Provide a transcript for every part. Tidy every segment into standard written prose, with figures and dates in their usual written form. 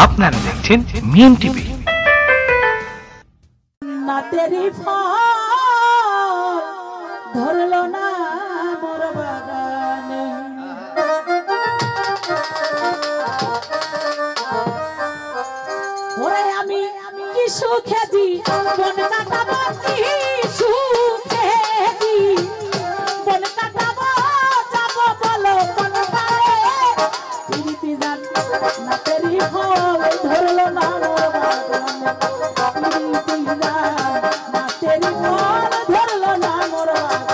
আপনারা দেখছেন মিম টিভি। না তেরি ফল ধরলো না মোর বাগানে, ওরে আমি কি সুখে দি বন কাটাবো, কি সুখে দি বন কাটাবো, যাবো বলো কোন পারে প্রীতি জান না তেরি ফল ধরলো না মোর বাগানে, প্রীতি জান না তেরি ফল ধরলো না মোর বাগানে।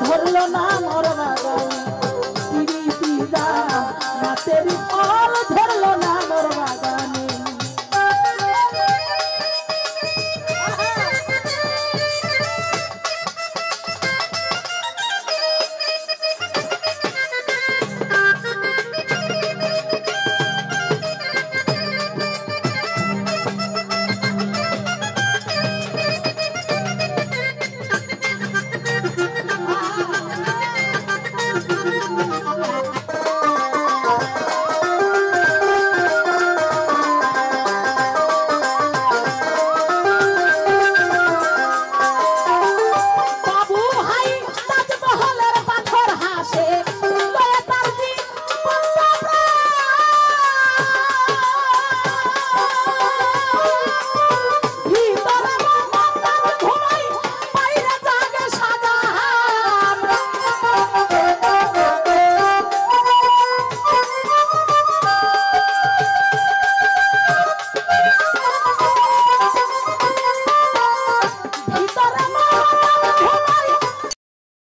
ধরলো না মোর